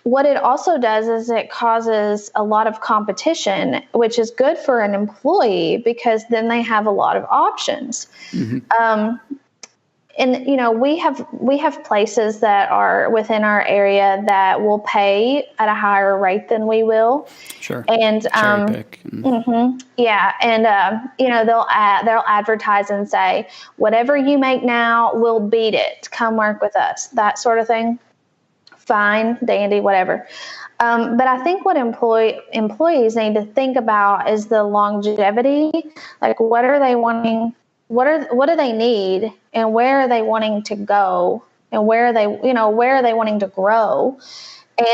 what it also does is it causes a lot of competition, which is good for an employee because then they have a lot of options. Mm-hmm. And we have places that are within our area that will pay at a higher rate than we will. Sure. And cherry pick. Mm-hmm, yeah, and they'll advertise and say, whatever you make now, we'll beat it. Come work with us. That sort of thing. Fine, dandy, whatever. But I think what employees need to think about is the longevity. Like, what are they wanting? What do they need, and where are they wanting to go, and where are they wanting to grow?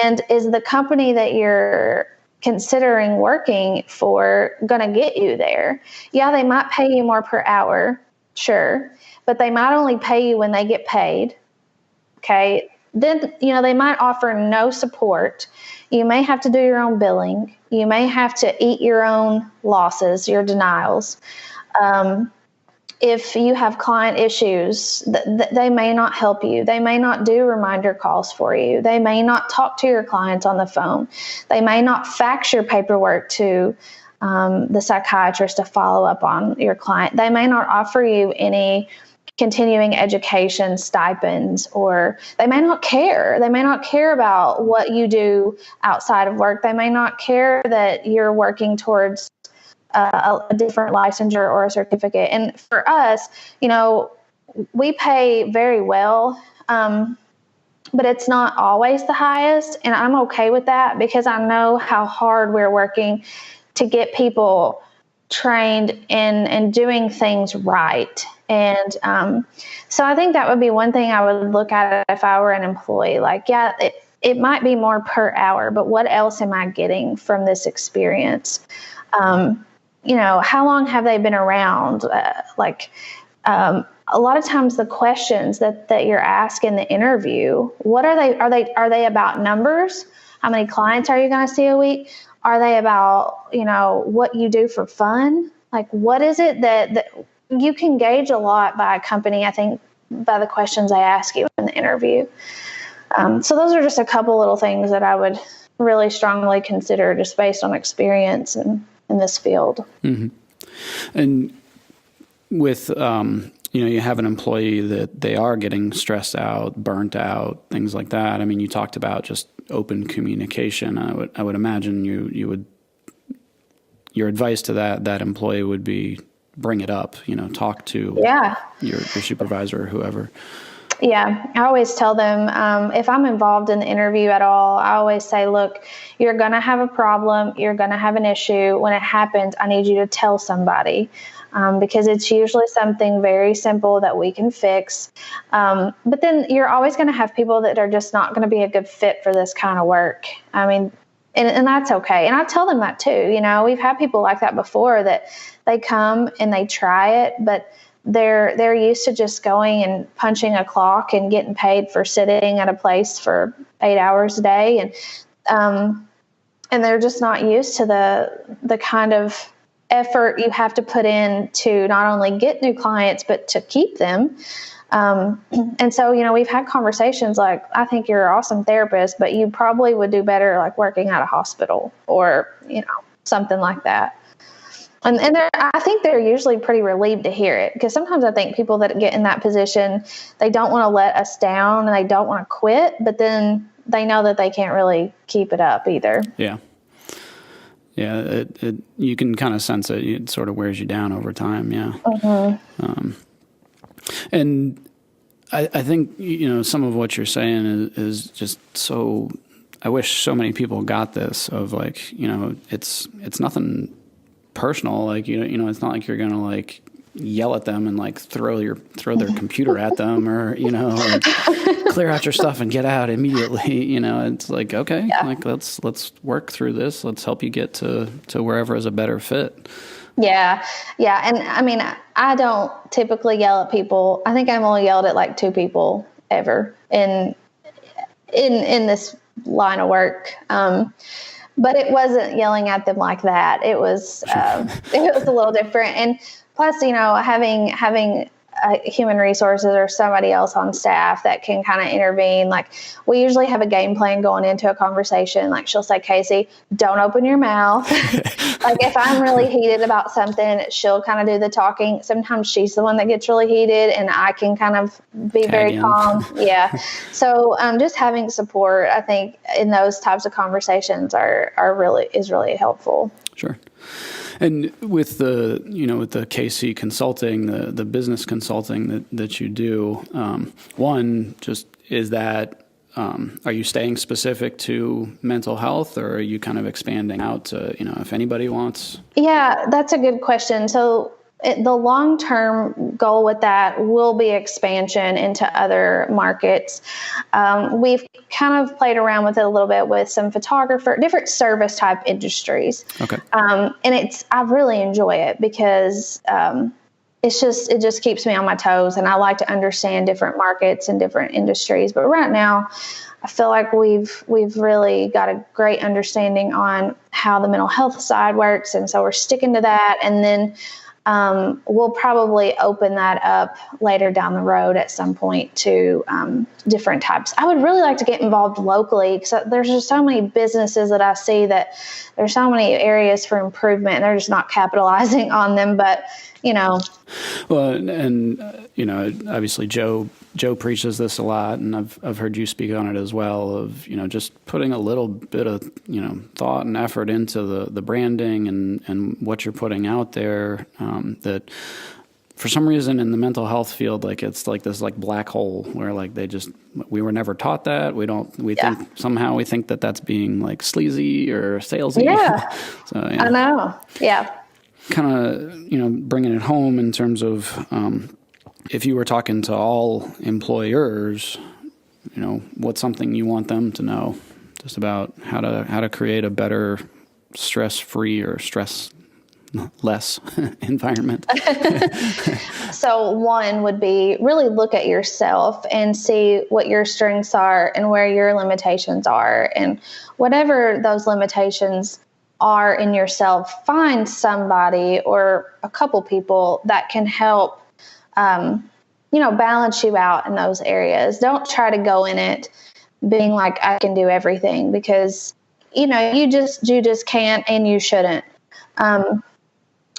And is the company that you're considering working for going to get you there? Yeah, they might pay you more per hour, sure, but they might only pay you when they get paid. Okay. Then, they might offer no support. You may have to do your own billing. You may have to eat your own losses, your denials. If you have client issues, they may not help you. They may not do reminder calls for you. They may not talk to your clients on the phone. They may not fax your paperwork to the psychiatrist to follow up on your client. They may not offer you any continuing education stipends, or they may not care. They may not care about what you do outside of work. They may not care that you're working towards a different licensure or a certificate. And for us, we pay very well, but it's not always the highest. And I'm okay with that because I know how hard we're working to get people trained in doing things right. And so I think that would be one thing I would look at if I were an employee. Like, yeah, it might be more per hour, but what else am I getting from this experience? How long have they been around? A lot of times the questions that you're asked in the interview, what are they? Are they about numbers? How many clients are you going to see a week? Are they about, what you do for fun? Like, what is it that you can gauge a lot by a company, I think, by the questions they ask you in the interview. So those are just a couple little things that I would really strongly consider just based on experience in this field. Mm-hmm. And with, you have an employee that they are getting stressed out, burnt out, things like that. I mean, you talked about just open communication. I would imagine you would, your advice to that employee would be bring it up, talk to your supervisor or whoever. Yeah, I always tell them, if I'm involved in the interview at all, I always say, look, you're going to have a problem. You're going to have an issue. When it happens, I need you to tell somebody, because it's usually something very simple that we can fix. But then you're always going to have people that are just not going to be a good fit for this kind of work. I mean, and that's okay. And I tell them that too. We've had people like that before that they come and they try it, but they're used to just going and punching a clock and getting paid for sitting at a place for 8 hours a day. And they're just not used to the kind of effort you have to put in to not only get new clients, but to keep them. And so, we've had conversations like, I think you're an awesome therapist, but you probably would do better like working at a hospital or, something like that. And I think they're usually pretty relieved to hear it, because sometimes I think people that get in that position, they don't want to let us down and they don't want to quit, but then they know that they can't really keep it up either. Yeah. Yeah. You can kind of sense it. It sort of wears you down over time. Yeah. Mm-hmm. And I think, some of what you're saying is just so, I wish so many people got this of like, it's nothing personal. Like, it's not like you're going to like yell at them and like throw their computer at them or, like clear out your stuff and get out immediately. It's like, okay, like let's work through this. Let's help you get to wherever is a better fit. Yeah. Yeah. And I mean, I don't typically yell at people. I think I've only yelled at like 2 people ever in this line of work. But it wasn't yelling at them like that. It was it was a little different. And plus, having human resources or somebody else on staff that can kind of intervene. Like, we usually have a game plan going into a conversation. Like, she'll say, Kasey, don't open your mouth. Like, if I'm really heated about something, she'll kind of do the talking. Sometimes she's the one that gets really heated and I can kind of be very calm. Yeah. So just having support, I think, in those types of conversations is really helpful. Sure. And with the Kasey consulting, the business consulting that you do, one, just is that, are you staying specific to mental health, or are you kind of expanding out to, if anybody wants? Yeah, that's a good question. So the long-term goal with that will be expansion into other markets. We've kind of played around with it a little bit with some different service type industries. Okay. And I really enjoy it because it just keeps me on my toes, and I like to understand different markets and different industries. But right now, I feel like we've really got a great understanding on how the mental health side works, and so we're sticking to that. And then we'll probably open that up later down the road at some point to different types. I would really like to get involved locally, because there's just so many businesses that I see that there's so many areas for improvement and they're just not capitalizing on them. But Well, and obviously Joe preaches this a lot, and I've heard you speak on it as well. Of just putting a little bit of thought and effort into the branding and what you're putting out there. That for some reason in the mental health field, like it's like this black hole where we were never taught that. We think that that's being like sleazy or salesy. Yeah, So I know. Yeah. Kind of, bringing it home in terms of if you were talking to all employers, what's something you want them to know just about how to create a better stress-free or stress-less environment? So one would be really look at yourself and see what your strengths are and where your limitations are. And whatever those limitations are in yourself, find somebody or a couple people that can help, balance you out in those areas. Don't try to go in it being like, I can do everything, because, you just can't, and you shouldn't.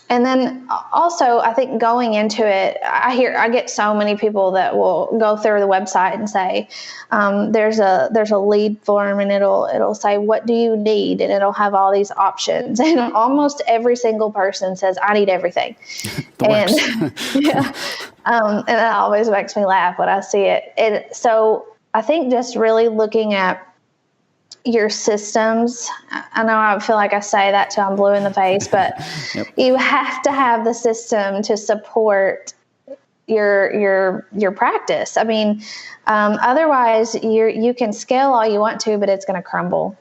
And then also, I think going into it, I get so many people that will go through the website and say, there's a lead form, and it'll say, what do you need? And it'll have all these options. And almost every single person says, I need everything. And yeah. And that always makes me laugh when I see it. And so I think just really looking at your systems. I know I feel like I say that till I'm blue in the face, but yep. You have to have the system to support your practice. I mean, otherwise you can scale all you want to, but it's going to crumble.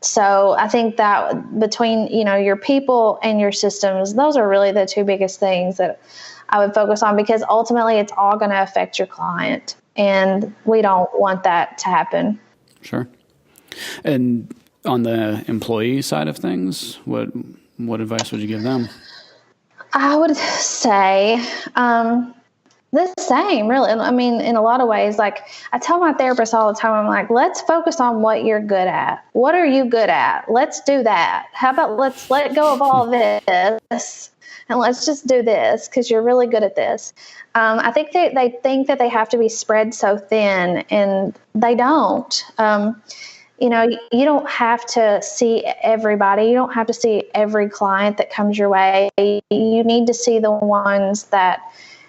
So I think that between, your people and your systems, those are really the two biggest things that I would focus on, because ultimately it's all going to affect your client, and we don't want that to happen. Sure. And on the employee side of things, what advice would you give them? I would say the same, really. I mean, in a lot of ways, like I tell my therapist all the time, I'm like, let's focus on what you're good at. What are you good at? Let's do that. How about let's let go of all this and let's just do this, because you're really good at this. I think they think that they have to be spread so thin, and they don't. You don't have to see everybody. You don't have to see every client that comes your way. You need to see the ones that,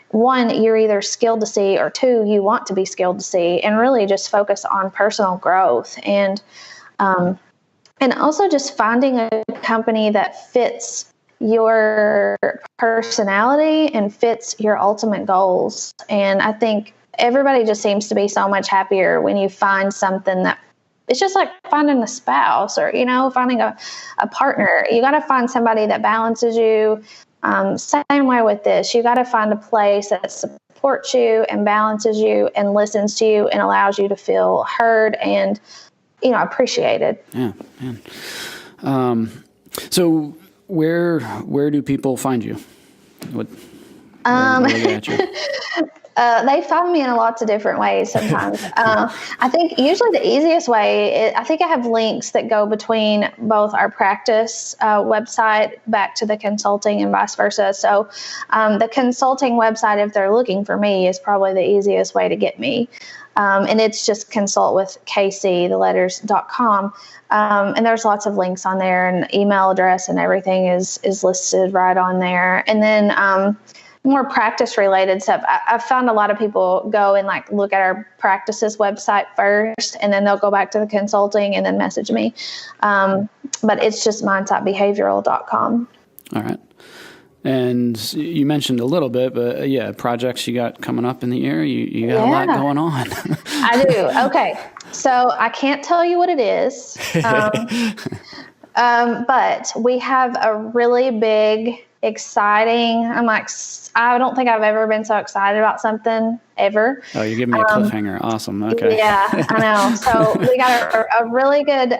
one, you're either skilled to see, or two, you want to be skilled to see, and really just focus on personal growth. And also just finding a company that fits your personality and fits your ultimate goals. And I think everybody just seems to be so much happier when you find something that, it's just like finding a spouse or, finding a partner. You got to find somebody that balances you. Same way with this. You got to find a place that supports you and balances you and listens to you and allows you to feel heard and, appreciated. Yeah, man. So where do people find you? Where they get at you? They find me in lots of different ways sometimes. I think usually the easiest way, I think I have links that go between both our practice website back to the consulting and vice versa. So the consulting website, if they're looking for me, is probably the easiest way to get me. And it's just consultwithkasey.com. And there's lots of links on there, and email address and everything is listed right on there. And then more practice related stuff. I've found a lot of people go and look at our practice's website first, and then they'll go back to the consulting and then message me. But it's just mindsetbehavioral.com. All right. And you mentioned a little bit, but projects you got coming up in the year. You got a lot going on. I do. Okay. So I can't tell you what it is. But we have a really big, exciting, I don't think I've ever been so excited about something ever. Oh, you're giving me a cliffhanger. Awesome. Okay. Yeah, I know. So we got a really good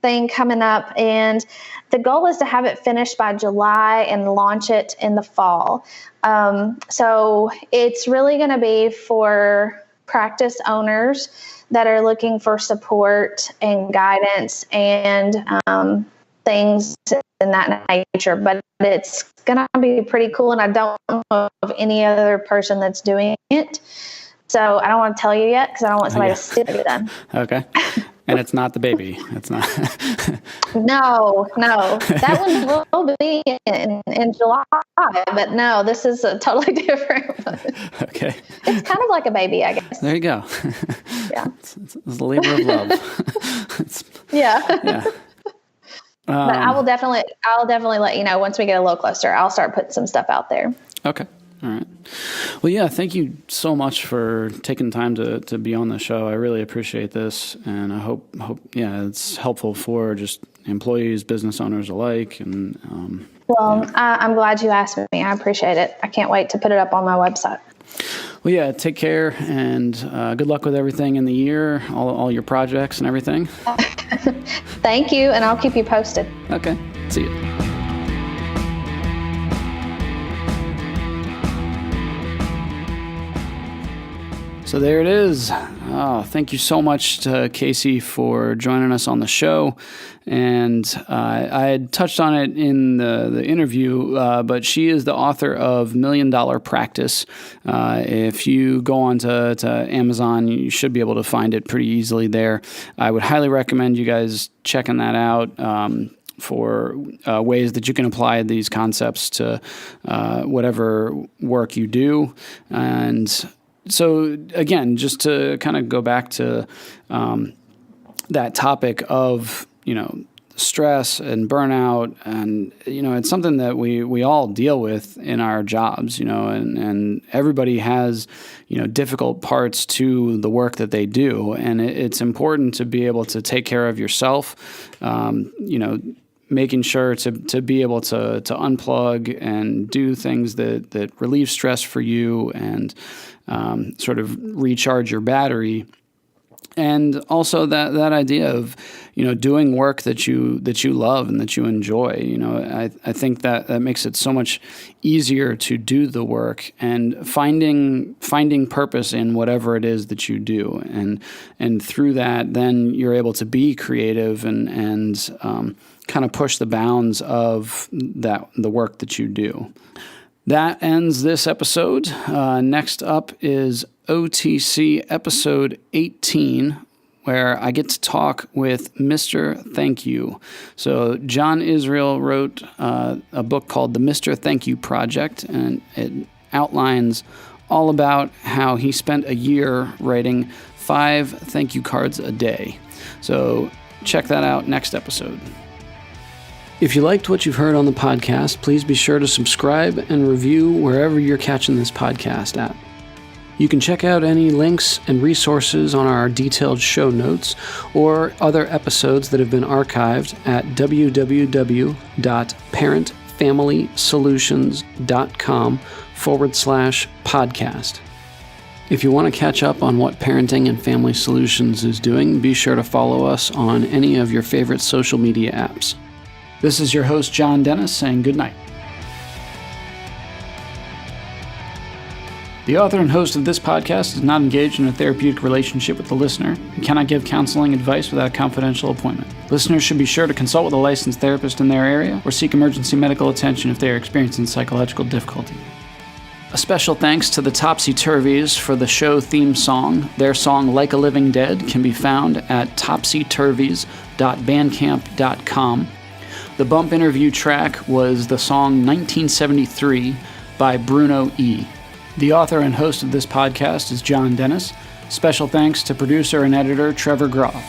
thing coming up, and the goal is to have it finished by July and launch it in the fall. So it's really going to be for practice owners that are looking for support and guidance and things in that nature, but it's going to be pretty cool. And I don't know of any other person that's doing it. So I don't want to tell you yet because I don't want somebody to steal it then. Okay. And it's not the baby. It's not. No. That one will be in July, but no, this is a totally different one. Okay. It's kind of like a baby, I guess. There you go. Yeah. It's a labor of love. Yeah. But I'll definitely let you know once we get a little closer. I'll start putting some stuff out there. Okay. All right. Well, yeah, thank you so much for taking time to be on the show. I really appreciate this, and I hope it's helpful for just employees, business owners alike. And I'm glad you asked me. I appreciate it. I can't wait to put it up on my website. Well, yeah, take care, and good luck with everything in the year, all your projects and everything. Thank you, and I'll keep you posted. Okay. See you. So there it is. Oh, thank you so much to Kasey for joining us on the show. And I had touched on it in the interview, but she is the author of $1 Million Practice. If you go on to Amazon, you should be able to find it pretty easily there. I would highly recommend you guys checking that out. For ways that you can apply these concepts to whatever work you do. And so, again, just to kind of go back to that topic of, stress and burnout, and, it's something that we all deal with in our jobs, and everybody has, difficult parts to the work that they do. And it's important to be able to take care of yourself, making sure to be able to unplug and do things that relieve stress for you and sort of recharge your battery. And also that idea of, doing work that you love and that you enjoy. I think that makes it so much easier to do the work and finding purpose in whatever it is that you do. And through that, then you're able to be creative and kind of push the bounds of the work that you do. That ends this episode. Next up is OTC episode 18, where I get to talk with Mr. Thank You. So John Israel wrote a book called The Mr. Thank You Project, and it outlines all about how he spent a year writing 5 thank you cards a day. So check that out next episode. If you liked what you've heard on the podcast, please be sure to subscribe and review wherever you're catching this podcast at. You can check out any links and resources on our detailed show notes or other episodes that have been archived at www.parentfamilysolutions.com/podcast. If you want to catch up on what Parenting and Family Solutions is doing, be sure to follow us on any of your favorite social media apps. This is your host, John Dennis, saying good night. The author and host of this podcast is not engaged in a therapeutic relationship with the listener and cannot give counseling advice without a confidential appointment. Listeners should be sure to consult with a licensed therapist in their area or seek emergency medical attention if they are experiencing psychological difficulty. A special thanks to the Topsy Turvies for the show theme song. Their song, Like a Living Dead, can be found at topsyturvies.bandcamp.com. The bump interview track was the song 1973 by Bruno E. The author and host of this podcast is John Dennis. Special thanks to producer and editor Trevor Groff.